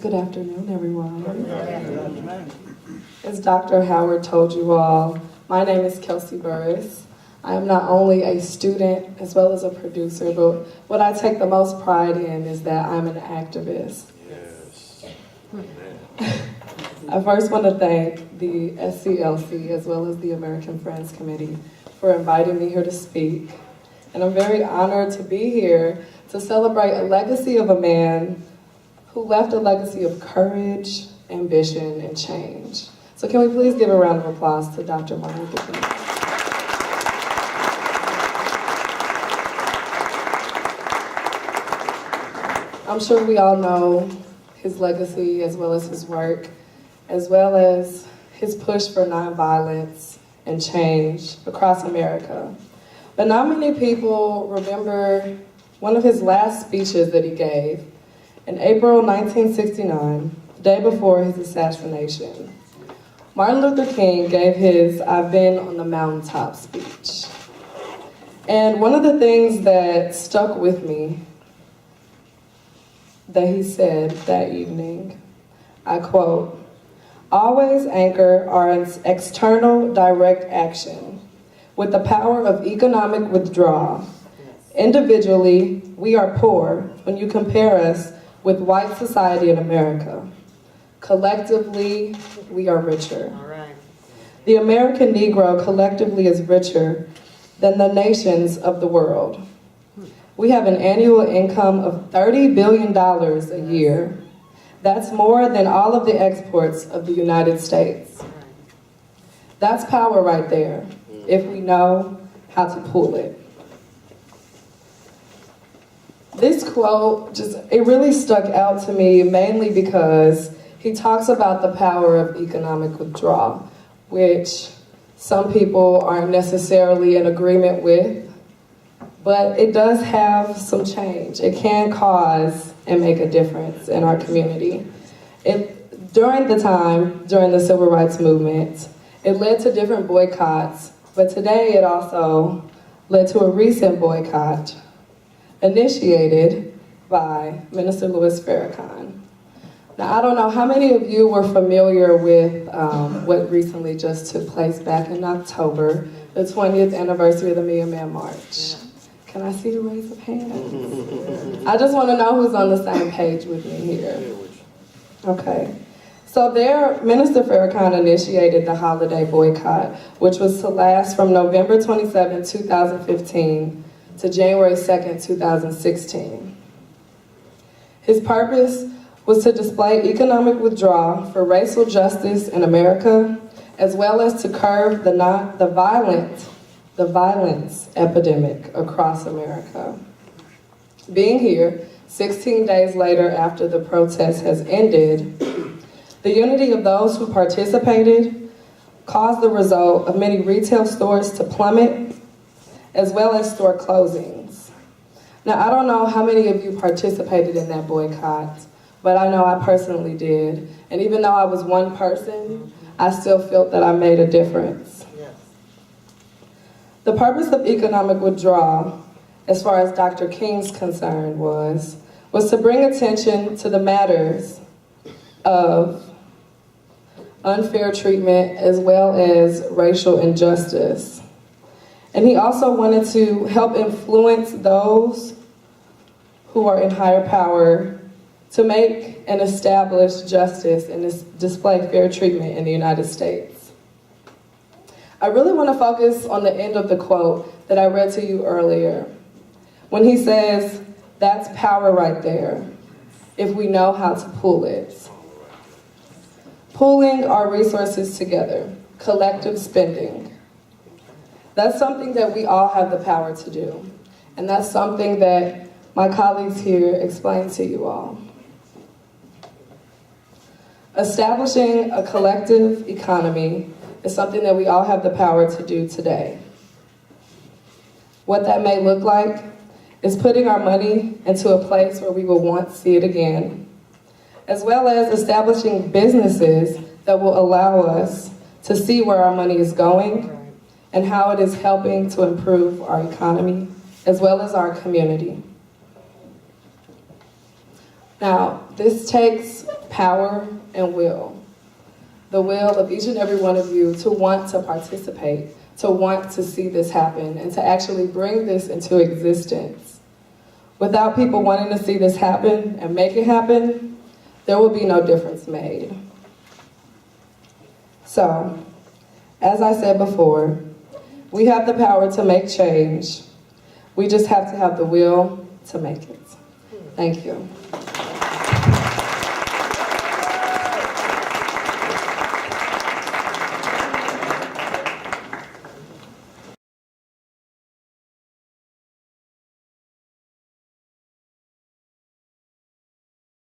Good afternoon, everyone. As Dr. Howard told you all, my name is Kelsey Burris. I am not only a student as well as a producer, but what I take the most pride in is that I'm an activist. Yes. I first want to thank the SCLC as well as the American Friends Committee for inviting me here to speak. And I'm very honored to be here to celebrate a legacy of a man who left a legacy of courage, ambition, and change. So can we please give a round of applause to Dr. Martin Luther King? I'm sure we all know his legacy as well as his work, as well as his push for nonviolence and change across America. But not many people remember one of his last speeches that he gave in April 1969, the day before his assassination. Martin Luther King gave his "I've Been on the Mountaintop" speech. And one of the things that stuck with me that he said that evening, I quote, "Always anchor our external direct action with the power of economic withdrawal. Individually, we are poor when you compare us with white society in America. Collectively, we are richer. All right. The American Negro collectively is richer than the nations of the world. We have an annual income of $30 billion a year. That's more than all of the exports of the United States. That's power right there, if we know how to pull it." This quote, it really stuck out to me mainly because he talks about the power of economic withdrawal, which some people aren't necessarily in agreement with, but it does have some change. It can cause and make a difference in our community. During the Civil Rights Movement, it led to different boycotts, but today it also led to a recent boycott initiated by Minister Louis Farrakhan. Now, I don't know how many of you were familiar with what recently just took place back in October, the 20th anniversary of the Million Man March. Can I see a raise of hands? I just want to know who's on the same page with me here. Okay. So there, Minister Farrakhan initiated the holiday boycott, which was to last from November 27, 2015 to January 2nd, 2016. His purpose was to display economic withdrawal for racial justice in America, as well as to curb the violence epidemic across America. Being here 16 days later after the protest has ended, the unity of those who participated caused the result of many retail stores to plummet, as well as store closings. Now, I don't know how many of you participated in that boycott, but I know I personally did. And even though I was one person, I still felt that I made a difference. Yes. The purpose of economic withdrawal, as far as Dr. King's concern was to bring attention to the matters of unfair treatment as well as racial injustice. And he also wanted to help influence those who are in higher power to make and establish justice and display fair treatment in the United States. I really want to focus on the end of the quote that I read to you earlier, when he says, "That's power right there, if we know how to pull it." Pooling our resources together, collective spending. That's something that we all have the power to do. And that's something that my colleagues here explained to you all. Establishing a collective economy is something that we all have the power to do today. What that may look like is putting our money into a place where we will want to see it again, as well as establishing businesses that will allow us to see where our money is going and how it is helping to improve our economy as well as our community. Now, this takes power and will. The will of each and every one of you to want to participate, to want to see this happen, and to actually bring this into existence. Without people wanting to see this happen and make it happen, there will be no difference made. So, as I said before, we have the power to make change. We just have to have the will to make it. Thank you.